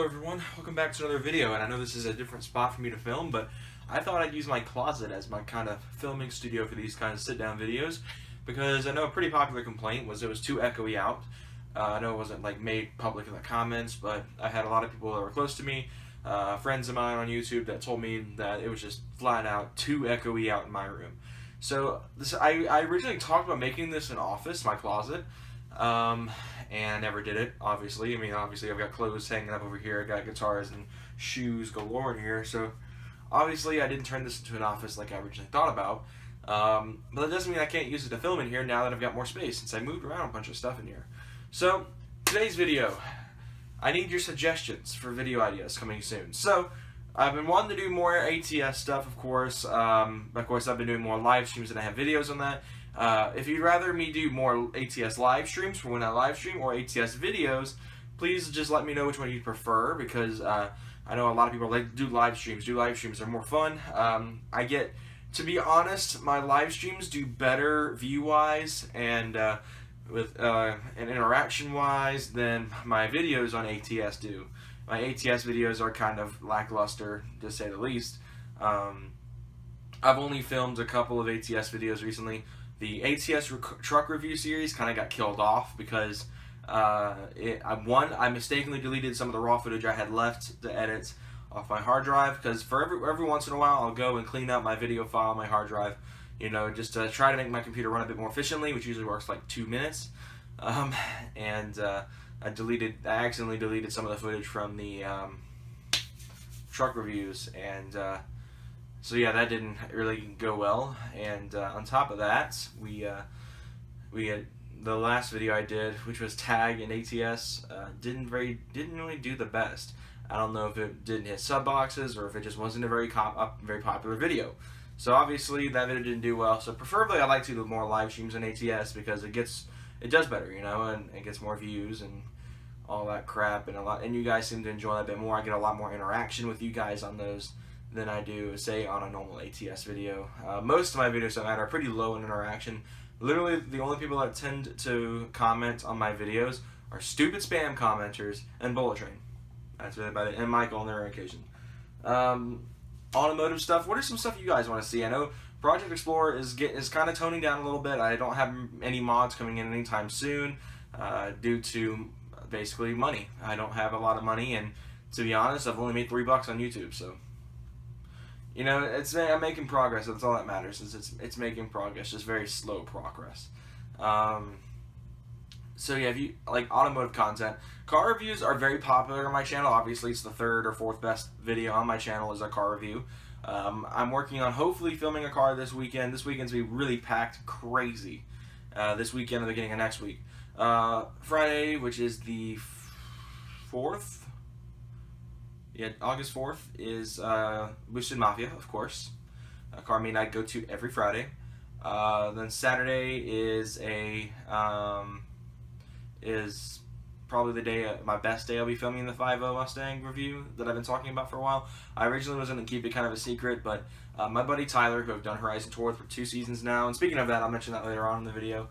everyone, welcome back to another video, and I know this is a different spot for me to film, but I thought I'd use my closet as my kind of filming studio for these kind of sit-down videos, because I know a pretty popular complaint was it was too echoey out. I know it wasn't like made public in the comments, but I had a lot of people that were close to me, friends of mine on YouTube, that told me that it was just flat out too echoey out in my room. So I originally talked about making this an office, my closet, and never did it, obviously. I mean, obviously I've got clothes hanging up over here, I got guitars and shoes galore in here, so obviously I didn't turn this into an office like I originally thought about, but that doesn't mean I can't use it to film in here now that I've got more space, since I moved around a bunch of stuff in here. So, today's video, I need your suggestions for video ideas coming soon. So, I've been wanting to do more ATS stuff, of course. I've been doing more live streams and I have videos on that. If you'd rather me do more ATS live streams for when I live stream or ATS videos, please just let me know which one you prefer, because I know a lot of people like do live streams. Live streams are more fun. To be honest, my live streams do better view-wise and and interaction-wise than my videos on ATS do. My ATS videos are kind of lackluster, to say the least. I've only filmed a couple of ATS videos recently. The ATS truck review series kind of got killed off because I mistakenly deleted some of the raw footage I had left to edit off my hard drive, because for every once in a while I'll go and clean out my video file on my hard drive, you know, just to try to make my computer run a bit more efficiently, which usually works like 2 minutes. I accidentally deleted some of the footage from the truck reviews, and so yeah, that didn't really go well. And on top of that, we had the last video I did, which was tag and ATS, didn't really do the best. I don't know if it didn't hit sub boxes or if it just wasn't a very popular video. So obviously that video didn't do well. So preferably I like to do more live streams on ATS, because it does better, you know, and it gets more views and all that crap, and you guys seem to enjoy that a bit more. I get a lot more interaction with you guys on those than I do, say, on a normal ATS video. Most of my videos are pretty low in interaction. Literally, the only people that tend to comment on my videos are stupid spam commenters and Bullet Train. That's really about it, and Michael on their occasion. Automotive stuff. What are some stuff you guys want to see? I know Project Explorer is kind of toning down a little bit. I don't have any mods coming in anytime soon due to basically money. I don't have a lot of money, and to be honest, I've only made $3 on YouTube, so you know, I'm making progress. That's all that matters. It's making progress, just very slow progress. So yeah, if you like automotive content, car reviews are very popular on my channel. Obviously, it's the 3rd or 4th best video on my channel is a car review. I'm working on hopefully filming a car this weekend. This weekend's gonna be really packed crazy. This weekend and the beginning of next week. Friday, which is the 4th. Yeah, August 4th is Boosted Mafia, of course. A car meet I go to every Friday. Then Saturday is probably the day, my best day I'll be filming the 5.0 Mustang review that I've been talking about for a while. I originally was going to keep it kind of a secret, but my buddy Tyler, who I've done Horizon Tour for 2 seasons now, and speaking of that, I'll mention that later on in the video,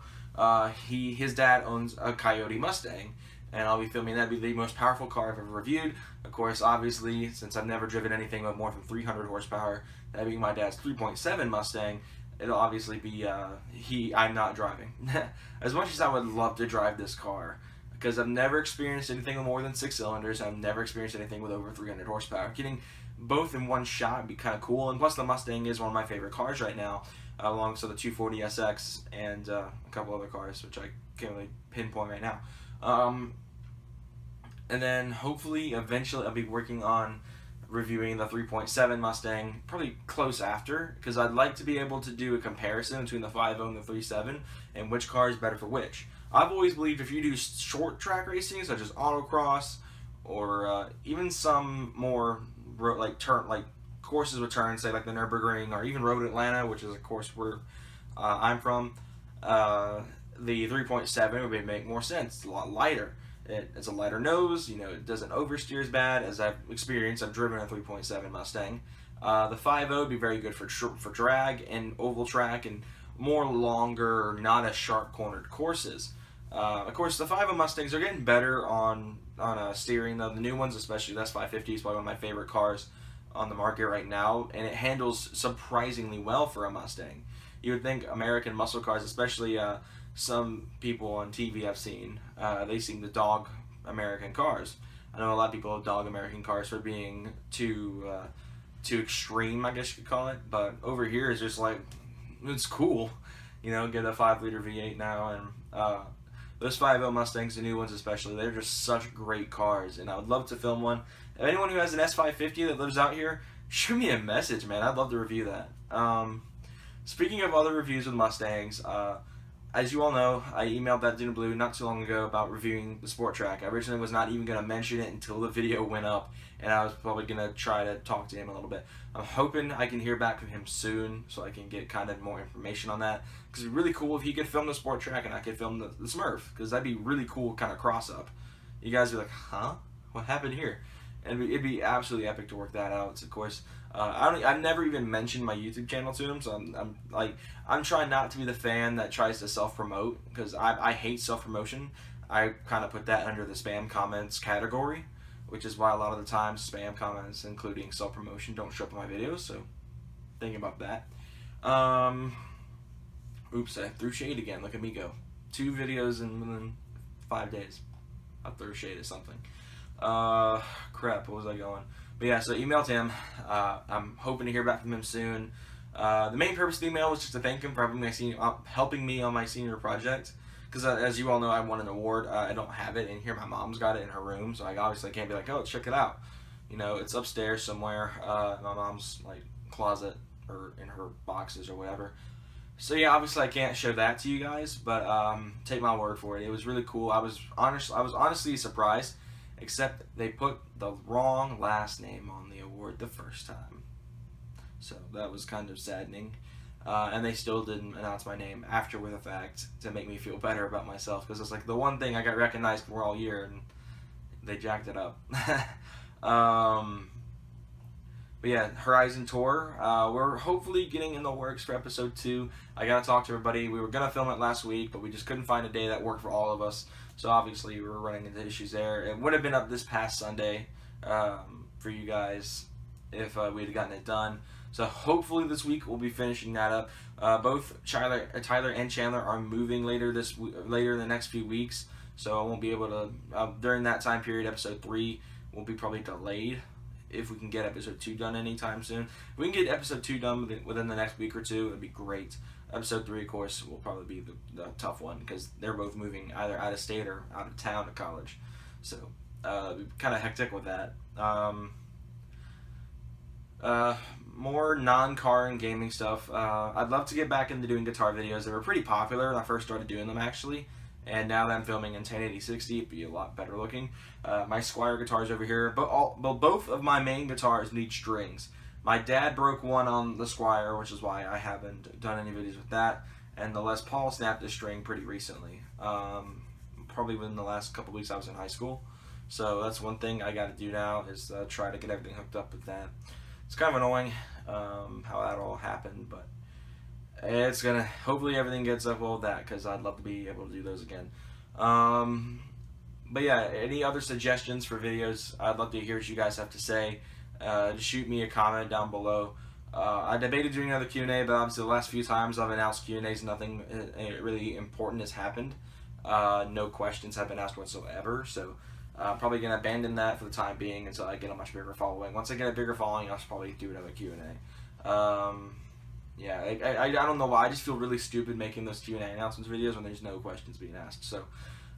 his dad owns a Coyote Mustang, and I'll be filming that. Be the most powerful car I've ever reviewed. Of course, obviously, since I've never driven anything with more than 300 horsepower, that being my dad's 3.7 Mustang, it'll obviously be, I'm not driving. As much as I would love to drive this car, because I've never experienced anything with more than 6 cylinders, I've never experienced anything with over 300 horsepower. Getting both in one shot would be kind of cool, and plus the Mustang is one of my favorite cars right now, alongside the 240 SX and a couple other cars, which I can't really pinpoint right now. And then hopefully, eventually, I'll be working on reviewing the 3.7 Mustang, probably close after, because I'd like to be able to do a comparison between the 5.0 and the 3.7 and which car is better for which. I've always believed if you do short track racing, such as autocross, or even some more courses with turns, say like the Nürburgring, or even Road Atlanta, which is a course where I'm from, the 3.7 would make more sense. It's a lot lighter. It's a lighter nose, you know, it doesn't oversteer as bad as I've experienced. I've driven a 3.7 Mustang. The 5.0 would be very good for drag and oval track and more longer, not as sharp cornered courses. Of course, the 5.0 Mustangs are getting better on steering, though. The new ones, especially the S550, is probably one of my favorite cars on the market right now, and it handles surprisingly well for a Mustang. You would think American muscle cars, especially some people on TV I've seen, they seem to dog American cars. I know a lot of people dog American cars for being too extreme, I guess you could call it. But over here, it's just like, it's cool, Get a 5-liter V8 now, and those 5.0 Mustangs, the new ones especially, they're just such great cars, and I would love to film one. If anyone who has an S550 that lives out here, shoot me a message, man. I'd love to review that. Speaking of other reviews with Mustangs, as you all know, I emailed that Dude in Blue not too long ago about reviewing the Sport Track. I originally was not even going to mention it until the video went up, and I was probably going to try to talk to him a little bit. I'm hoping I can hear back from him soon so I can get kind of more information on that, because it'd be really cool if he could film the Sport Track and I could film the Smurf, because that'd be really cool kind of cross-up. You guys would be like, huh? What happened here? And it'd be absolutely epic to work that out. Of course, I've never even mentioned my YouTube channel to him, so I'm trying not to be the fan that tries to self-promote, because I hate self-promotion. I kind of put that under the spam comments category, which is why a lot of the times spam comments, including self-promotion, don't show up in my videos. So think about that. Oops, I threw shade again. Look at me go. 2 videos within 5 days. I threw shade at something. Crap, what was I going? But yeah, so emailed him. I'm hoping to hear back from him soon. The main purpose of the email was just to thank him for helping me on my senior project. Because as you all know, I won an award. I don't have it in here. My mom's got it in her room, so I obviously can't be like, oh, check it out. It's upstairs somewhere. My mom's closet or in her boxes or whatever. So yeah, obviously I can't show that to you guys, but take my word for it. It was really cool. I was honestly surprised. Except they put the wrong last name on the award the first time. So that was kind of saddening. And they still didn't announce my name after the fact to make me feel better about myself, because it's like the one thing I got recognized for all year, and they jacked it up. But yeah, Horizon Tour. We're hopefully getting in the works for episode 2. I gotta talk to everybody. We were gonna film it last week, but we just couldn't find a day that worked for all of us. So obviously we were running into issues there. It would have been up this past Sunday for you guys if we had gotten it done. So hopefully this week we'll be finishing that up. Both Tyler and Chandler are moving later in the next few weeks. So I won't be able to during that time period. Episode 3 will be probably delayed. If we can get episode 2 done anytime soon. If we can get episode 2 done within the next week or two, it'd be great. Episode 3, of course, will probably be the tough one, because they're both moving either out of state or out of town to college. So, kind of hectic with that. More non-car and gaming stuff. I'd love to get back into doing guitar videos. They were pretty popular when I first started doing them, actually. And now that I'm filming in 1080/60, it'd be a lot better looking. My Squier guitars over here, but both of my main guitars need strings. My dad broke one on the Squier, which is why I haven't done any videos with that. And the Les Paul snapped a string pretty recently. Probably within the last couple weeks I was in high school. So that's one thing I got to do now, is try to get everything hooked up with that. It's kind of annoying how that all happened, but it's gonna, hopefully everything gets up well with that, because I'd love to be able to do those again. But yeah, any other suggestions for videos? I'd love to hear what you guys have to say. Just shoot me a comment down below. I debated doing another Q&A, but obviously the last few times I've announced Q&As, nothing really important has happened. No questions have been asked whatsoever, so I'm probably going to abandon that for the time being until I get a much bigger following. Once I get a bigger following, I'll probably do another Q&A. Yeah, I don't know why. I just feel really stupid making those Q&A announcements videos when there's no questions being asked. So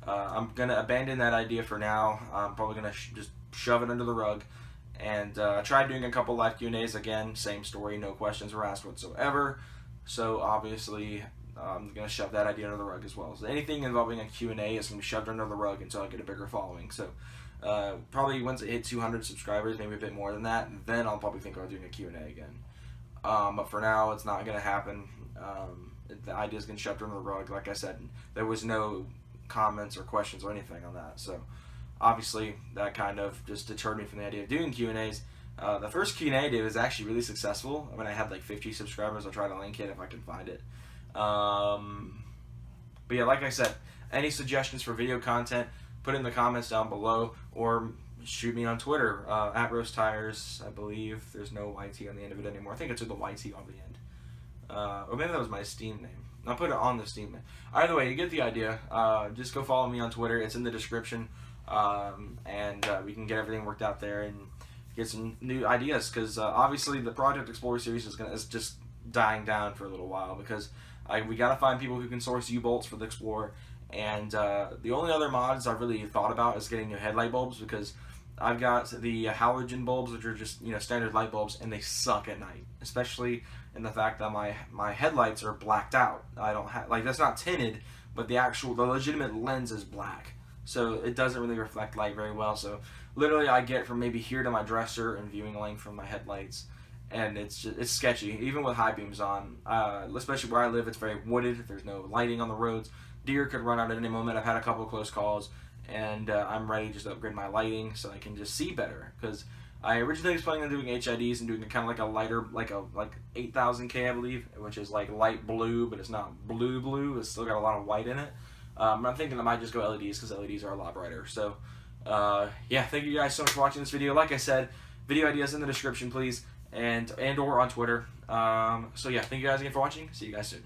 I'm going to abandon that idea for now. I'm probably going to just shove it under the rug. And tried doing a couple live Q&As. Again, same story, no questions were asked whatsoever. So obviously, I'm going to shove that idea under the rug as well. So anything involving a Q&A is going to be shoved under the rug until I get a bigger following. So probably once it hits 200 subscribers, maybe a bit more than that, then I'll probably think about doing a Q&A again. But for now, it's not going to happen. The idea's going to shoved under the rug. Like I said, there was no comments or questions or anything on that. So obviously, that kind of just deterred me from the idea of doing Q&As. The first Q&A I did was actually really successful. When I had like 50 subscribers, I'll try to link it if I can find it. But yeah, like I said, any suggestions for video content, put it in the comments down below, or shoot me on Twitter, at Roast Tires. I believe there's no YT on the end of it anymore. I think it's with the YT on the end. Or maybe that was my Steam name. I'll put it on the Steam name. Either way, you get the idea. Just go follow me on Twitter. It's in the description. And we can get everything worked out there and get some new ideas. Because obviously the Project Explorer series is just dying down for a little while. Because we got to find people who can source U-bolts for the Explorer. And the only other mods I've really thought about is getting new headlight bulbs, because I've got the halogen bulbs, which are just, you know, standard light bulbs, and they suck at night, especially in the fact that my headlights are blacked out. I don't have, like, that's not tinted, but the legitimate lens is black, so it doesn't really reflect light very well. So literally I get from maybe here to my dresser and viewing length from my headlights, and it's sketchy, even with high beams on. Especially where I live, it's very wooded, there's no lighting on the roads. Deer could run out at any moment. I've had a couple of close calls, and I'm ready just to upgrade my lighting so I can just see better. Because I originally was planning on doing HIDs and doing kind of like a lighter, like 8000K, I believe, which is like light blue, but it's not blue. It's still got a lot of white in it. I'm thinking I might just go LEDs, because LEDs are a lot brighter. So yeah, thank you guys so much for watching this video. Like I said, video ideas in the description, please, and or on Twitter. So yeah, thank you guys again for watching. See you guys soon.